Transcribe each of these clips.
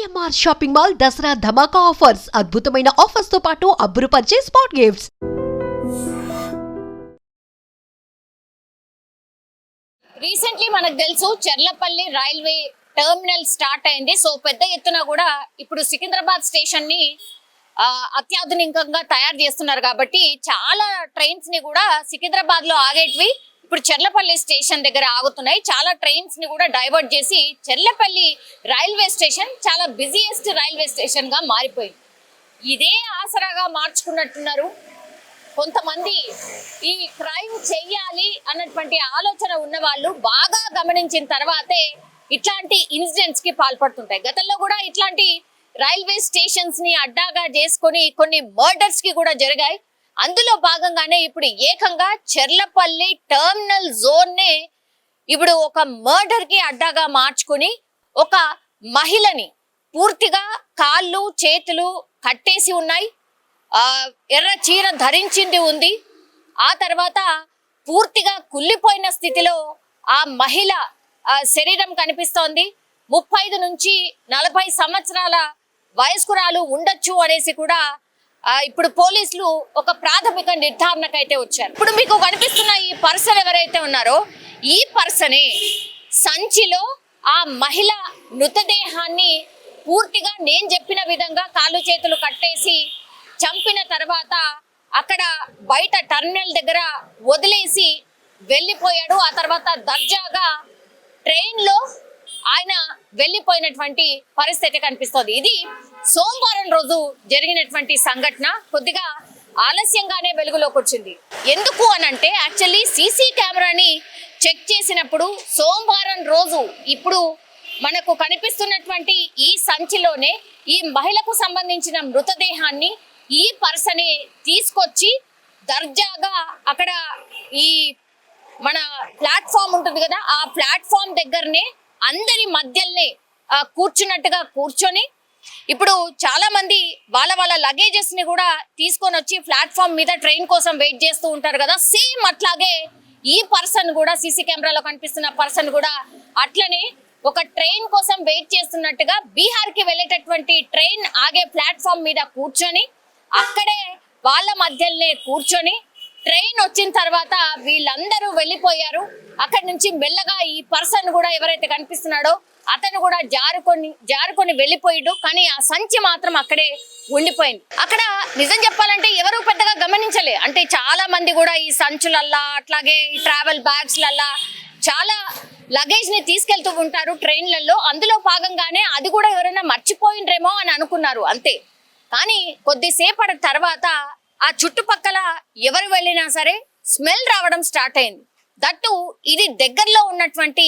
CMR shopping mall Dasara ధమాకా offers అద్భుతమైన offers తో పాటు అబ్బురుపరిచే స్పాట్ గిఫ్ట్స్. రీసెంట్లీ మనకు తెలుసు చెర్లపల్లి రైల్వే టర్మినల్ స్టార్ట్ అయింది. సో పెద్ద ఎత్తున కూడా ఇప్పుడు సికింద్రాబాద్ స్టేషన్ ని అత్యాధునికంగా తయారు చేస్తున్నారు కాబట్టి చాలా ట్రైన్స్ ని కూడా సికింద్రాబాద్ లో ఆగేటివి ఇప్పుడు చెర్లపల్లి స్టేషన్ దగ్గర ఆగుతున్నాయి. చాలా ట్రైన్స్ ని కూడా డైవర్ట్ చేసి చెర్లపల్లి రైల్వే స్టేషన్ చాలా బిజియెస్ట్ రైల్వే స్టేషన్ గా మారిపోయింది. ఇదే ఆసరాగా మార్చుకున్నట్టున్నారు కొంతమంది. ఈ క్రైమ్ చెయ్యాలి అన్నటువంటి ఆలోచన ఉన్న వాళ్ళు బాగా గమనించిన తర్వాతే ఇట్లాంటి ఇన్సిడెంట్స్ కి పాల్పడుతుంటాయి. గతంలో కూడా ఇట్లాంటి రైల్వే స్టేషన్స్ ని అడ్డాగా చేసుకొని కొన్ని మర్డర్స్ కి కూడా జరిగాయి. అందులో భాగంగానే ఇప్పుడు ఏకంగా చెర్లపల్లి టర్మినల్ జోన్ నే ఇప్పుడు ఒక మర్డర్ కి అడ్డాగా మార్చుకుని ఒక మహిళని పూర్తిగా కాళ్ళు చేతులు కట్టేసి ఉన్నాయి, ఎర్ర చీర ధరించింది ఉంది. ఆ తర్వాత పూర్తిగా కుళ్ళిపోయిన స్థితిలో ఆ మహిళ శరీరం కనిపిస్తోంది. 35 నుంచి 40 సంవత్సరాల వయస్కురాలు ఉండొచ్చు అనేసి కూడా ఇప్పుడు పోలీసులు ఒక ప్రాథమిక నిర్ధారణకైతే వచ్చారు. ఇప్పుడు మీకు కనిపిస్తున్న ఈ పర్సన్ ఎవరైతే ఉన్నారో ఈ పర్సనే సంచిలో ఆ మహిళ మృతదేహాన్ని పూర్తిగా నేను చెప్పిన విధంగా కాళ్ళు చేతులు కట్టేసి చంపిన తర్వాత అక్కడ బయట టర్మినల్ దగ్గర వదిలేసి వెళ్ళిపోయాడు. ఆ తర్వాత దర్జాగా ట్రైన్ లో ఆయన వెళ్ళిపోయినటువంటి పరిస్థితి కనిపిస్తోంది. ఇది సోమవారం రోజు జరిగినటువంటి సంఘటన. కొద్దిగా ఆలస్యంగానే వెలుగులోకి వచ్చింది. ఎందుకు అనంటే యాక్చువల్లీ సీసీ కెమెరాని చెక్ చేసినప్పుడు సోమవారం రోజు ఇప్పుడు మనకు కనిపిస్తున్నటువంటి ఈ సంచిలోనే ఈ మహిళకు సంబంధించిన మృతదేహాన్ని ఈ పర్సనే తీసుకొచ్చి దర్జాగా అక్కడ ఈ మన ప్లాట్ఫామ్ ఉంటుంది కదా, ఆ ప్లాట్ఫామ్ దగ్గరనే అందరి మధ్యలోనే కూర్చున్నట్టుగా కూర్చొని ఇప్పుడు చాలా మంది వాళ్ళ లగేజెస్ ని కూడా తీసుకొని వచ్చి ప్లాట్ఫామ్ మీద ట్రైన్ కోసం వెయిట్ చేస్తూ ఉంటారు కదా, సేమ్ అట్లాగే ఈ పర్సన్ కూడా సీసీ కెమెరాలో కనిపిస్తున్న పర్సన్ కూడా అట్లనే ఒక ట్రైన్ కోసం వెయిట్ చేస్తున్నట్టుగా బీహార్ కి వెళ్ళేటటువంటి ట్రైన్ ఆగే ప్లాట్ఫామ్ మీద కూర్చొని అక్కడే వాళ్ళ మధ్యలోనే కూర్చొని ట్రైన్ వచ్చిన తర్వాత వీళ్ళందరూ వెళ్ళిపోయారు. అక్కడి నుంచి మెల్లగా ఈ పర్సన్ కూడా ఎవరైతే కనిపిస్తున్నాడో అతను కూడా జారుకొని వెళ్ళిపోయాడు. కానీ ఆ సంచి మాత్రం అక్కడే ఉండిపోయింది. అక్కడ నిజం చెప్పాలంటే ఎవరు పెద్దగా గమనించలే. అంటే చాలా మంది కూడా ఈ సంచులల్లా అట్లాగే ఈ ట్రావెల్ బ్యాగ్స్ లల్లా చాలా లగేజ్ ని తీసుకెళ్తూ ఉంటారు ట్రైన్లలో. అందులో భాగంగానే అది కూడా ఎవరైనా మర్చిపోయిండ్రేమో అని అనుకున్నారు అంతే. కానీ కొద్దిసేపటి తర్వాత ఆ చుట్టుపక్కల ఎవరు వెళ్ళినా సరే స్మెల్ రావడం స్టార్ట్ అయింది. దట్టు ఇది దగ్గరలో ఉన్నటువంటి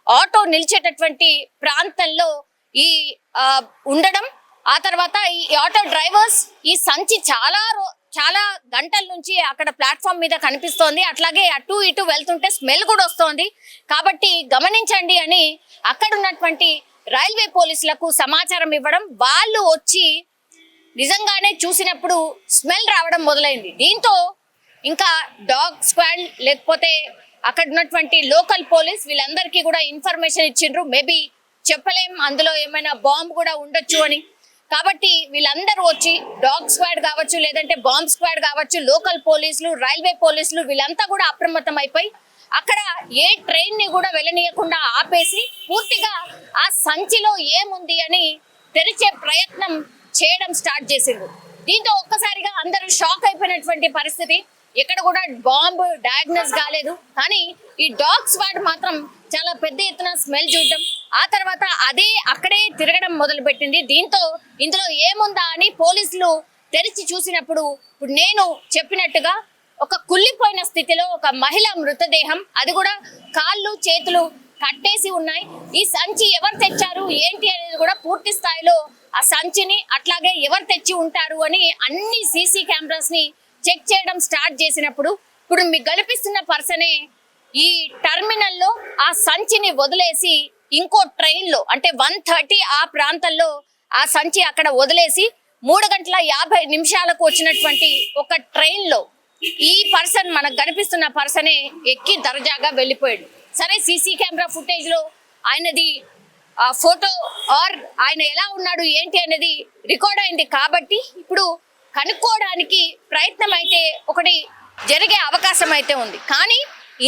ఆటో నిలిచేటటువంటి ప్రాంతంలో ఈ ఉండడం. ఆ తర్వాత ఈ ఆటో డ్రైవర్స్ ఈ సంచి చాలా గంటల నుంచి అక్కడ ప్లాట్ఫామ్ మీద కనిపిస్తోంది, అట్లాగే అటు ఇటు వెళ్తుంటే స్మెల్ కూడా వస్తోంది కాబట్టి గమనించండి అని అక్కడ ఉన్నటువంటి రైల్వే పోలీసులకు సమాచారం ఇవ్వడం. వాళ్ళు వచ్చి నిజంగానే చూసినప్పుడు స్మెల్ రావడం మొదలైంది. దీంతో ఇంకా డాగ్ స్క్వాడ్ లేకపోతే అక్కడ ఉన్నటువంటి లోకల్ పోలీస్ వీళ్ళందరికీ కూడా ఇన్ఫర్మేషన్ ఇచ్చిండ్రు. మేబీ చెప్పలేం అందులో ఏమైనా బాంబు కూడా ఉండొచ్చు అని. కాబట్టి వీళ్ళందరూ వచ్చి డాగ్ స్క్వాడ్ కావచ్చు లేదంటే బాంబ్ స్క్వాడ్ కావచ్చు, లోకల్ పోలీసులు రైల్వే పోలీసులు వీళ్ళంతా కూడా అప్రమత్తం అయిపోయి అక్కడ ఏ ట్రైన్ ని కూడా వెళ్ళనీయకుండా ఆపేసి పూర్తిగా ఆ సంచిలో ఏముంది అని తెరిచే ప్రయత్నం చేయడం స్టార్ట్ చేసిండ్రు. దీంతో ఒక్కసారిగా అందరూ షాక్ అయిపోయినటువంటి పరిస్థితి. ఎక్కడ కూడా బాంబు డయాగ్నోస్ కాలేదు, కానీ ఈ డాగ్ స్క్వాడ్ మాత్రం చాలా పెద్ద ఎత్తున స్మెల్ చూడడం, ఆ తర్వాత అదే అక్కడే తిరగడం మొదలు పెట్టింది. దీంతో ఇందులో ఏముందా అని పోలీసులు తెరిచి చూసినప్పుడు ఇప్పుడు నేను చెప్పినట్టుగా ఒక కుళ్ళిపోయిన స్థితిలో ఒక మహిళ మృతదేహం, అది కూడా కాళ్ళు చేతులు కట్టేసి ఉన్నాయి. ఈ సంచి ఎవరు తెచ్చారు ఏంటి అనేది కూడా పూర్తి స్థాయిలో ఆ సంచిని అట్లాగే ఎవరు తెచ్చి ఉంటారు అని అన్ని సీసీ కెమెరాస్ ని చెక్ చేయడం స్టార్ట్ చేసినప్పుడు ఇప్పుడు మీకు కనిపిస్తున్న పర్సనే ఈ టర్మినల్ లో ఆ సంచిని వదిలేసి ఇంకో ట్రైన్ లో అంటే 1:30 ఆ ప్రాంతంలో ఆ సంచి అక్కడ వదిలేసి 3:50 వచ్చినటువంటి ఒక ట్రైన్ లో ఈ పర్సన్ మనకు కనిపిస్తున్న పర్సనే ఎక్కి దర్జాగా వెళ్ళిపోయాడు. సరే సీసీ కెమెరా ఫుటేజ్ లో ఆయనది ఫోటో ఆర్ ఆయన ఎలా ఉన్నాడు ఏంటి అనేది రికార్డ్ అయింది కాబట్టి ఇప్పుడు కనుక్కోవడానికి ప్రయత్నం అయితే ఒకటి జరిగే అవకాశం అయితే ఉంది. కానీ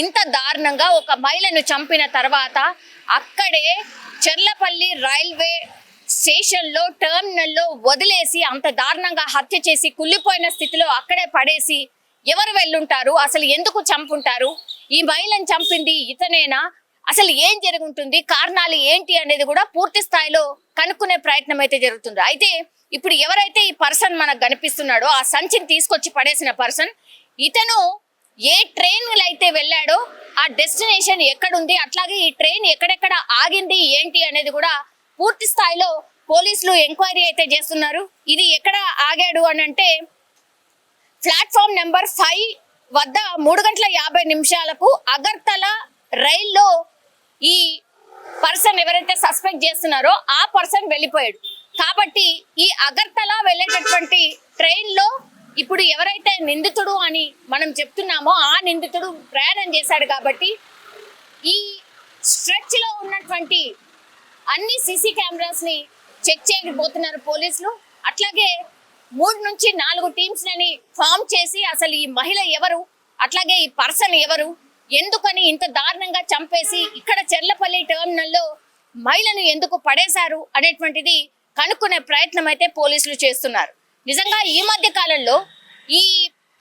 ఇంత దారుణంగా ఒక మహిళను చంపిన తర్వాత అక్కడే చెర్లపల్లి రైల్వే స్టేషన్లో టెర్మినల్లో వదిలేసి అంత దారుణంగా హత్య చేసి కుళ్ళిపోయిన స్థితిలో అక్కడే పడేసి ఎవరు వెళ్ళుంటారు, అసలు ఎందుకు చంపుంటారు, ఈ మహిళను చంపింది ఇతనేనా, అసలు ఏం జరుగుతుంది, కారణాలు ఏంటి అనేది కూడా పూర్తి స్థాయిలో కనుక్కునే ప్రయత్నం అయితే జరుగుతుంది. అయితే ఇప్పుడు ఎవరైతే ఈ పర్సన్ మనకు కనిపిస్తున్నాడో ఆ సంచిని తీసుకొచ్చి పడేసిన పర్సన్, ఇతను ఏ ట్రైన్ అయితే వెళ్ళాడో ఆ డెస్టినేషన్ ఎక్కడుంది, అట్లాగే ఈ ట్రైన్ ఎక్కడెక్కడ ఆగింది ఏంటి అనేది కూడా పూర్తి స్థాయిలో పోలీసులు ఎంక్వైరీ అయితే చేస్తున్నారు. ఇది ఎక్కడ ఆగాడు అని అంటే ప్లాట్ఫామ్ నెంబర్ 5 వద్ద 3:50 అగర్తల రైల్లో ఈ పర్సన్ ఎవరైతే సస్పెక్ట్ చేస్తున్నారో ఆ పర్సన్ వెళ్ళిపోయాడు. కాబట్టి ఈ అగర్తల వెళ్ళేటటువంటి ట్రైన్ లో ఇప్పుడు ఎవరైతే నిందితుడు అని మనం చెప్తున్నామో ఆ నిందితుడు ప్రయాణం చేశాడు. కాబట్టి ఈ స్ట్రెచ్ లో ఉన్నటువంటి అన్ని సీసీ కెమెరాస్ ని చెక్ చేయబోతున్నారు పోలీసులు. అట్లాగే 3 నుంచి 4 టీమ్స్ లని ఫామ్ చేసి అసలు ఈ మహిళ ఎవరు, అట్లాగే ఈ పర్సన్ ఎవరు, ఎందుకని ఇంత దారుణంగా చంపేసి ఇక్కడ చెర్లపల్లి టెర్మినల్లో మహిళను ఎందుకు పడేశారు అనేటువంటిది కనుక్కునే ప్రయత్నం అయితే పోలీసులు చేస్తున్నారు. నిజంగా ఈ మధ్య కాలంలో ఈ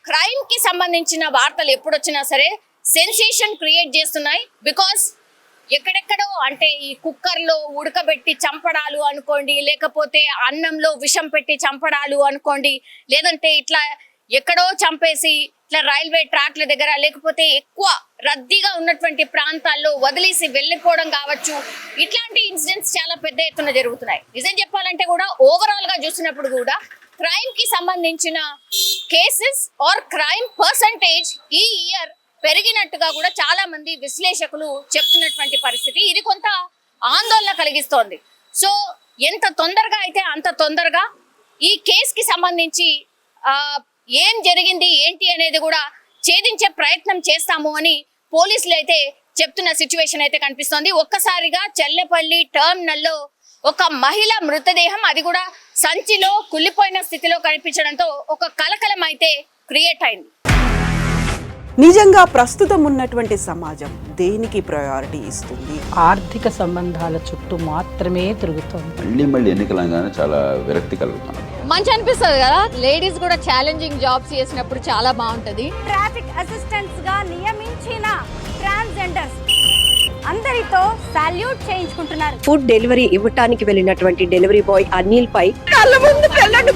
క్రైమ్ కి సంబంధించిన వార్తలు ఎప్పుడొచ్చినా సరే సెన్సేషన్ క్రియేట్ చేస్తున్నాయి. బికాస్ ఎక్కడెక్కడో అంటే ఈ కుక్కర్లో ఉడకబెట్టి చంపడాలు అనుకోండి, లేకపోతే అన్నంలో విషం పెట్టి చంపడాలు అనుకోండి, లేదంటే ఇట్లా ఎక్కడో చంపేసి ఇట్లా రైల్వే ట్రాక్ల దగ్గర లేకపోతే ఎక్కువ రద్దీగా ఉన్నటువంటి ప్రాంతాల్లో వదిలేసి వెళ్ళిపోవడం కావచ్చు, ఇట్లాంటి ఇన్సిడెంట్స్ చాలా పెద్ద ఎత్తున జరుగుతున్నాయి. నిజం చెప్పాలంటే కూడా ఓవరాల్ గా చూసినప్పుడు కూడా క్రైమ్ కి సంబంధించిన కేసెస్ ఆర్ క్రైమ్ పర్సంటేజ్ ఈ ఇయర్ పెరిగినట్టుగా కూడా చాలా మంది విశ్లేషకులు చెప్తున్నటువంటి పరిస్థితి. ఇది కొంత ఆందోళన కలిగిస్తోంది. సో ఎంత తొందరగా అయితే అంత తొందరగా ఈ కేసుకి సంబంధించి ఏం జరిగింది ఏంటి అనేది కూడా ఛేదించే ప్రయత్నం చేస్తాము అని పోలీసులు అయితే చెప్తున్న సిచ్యువేషన్ అయితే కనిపిస్తోంది. ఒక్కసారిగా చెర్లపల్లి టెర్మినల్లో ఒక మహిళ మృతదేహం, అది కూడా సంచిలో కుళ్ళిపోయిన స్థితిలో కనిపించడంతో ఒక కలకలం అయితే క్రియేట్ అయింది. నిజంగా ప్రస్తుతం ఉన్నటువంటి సమాజం దేనికి ప్రయారిటీ ఇస్తుంది? ఆర్థిక సంబంధాల చుట్టూ మాత్రమే తిరుగుతుంది. మళ్ళీ ఎన్నికలంగానే చాలా విరక్తి కలుగుతాం. మంచి అనిపిస్తుంది కదా, లేడీస్ కూడా ఛాలెంజింగ్ జాబ్స్ చేసినప్పుడు చాలా బాగుంటది. ట్రాఫిక్ అసిస్టెంట్స్ గా నియమించిన ట్రాన్స్జెండర్స్ అందరితో సాల్యూట్ చేయించుకుంటున్నారు. ఫుడ్ డెలివరీ ఇవ్వటానికి వెళ్ళినటువంటి డెలివరీ బాయ్ అనిల్ పై కళ్ళ ముందు పెళ్ళండి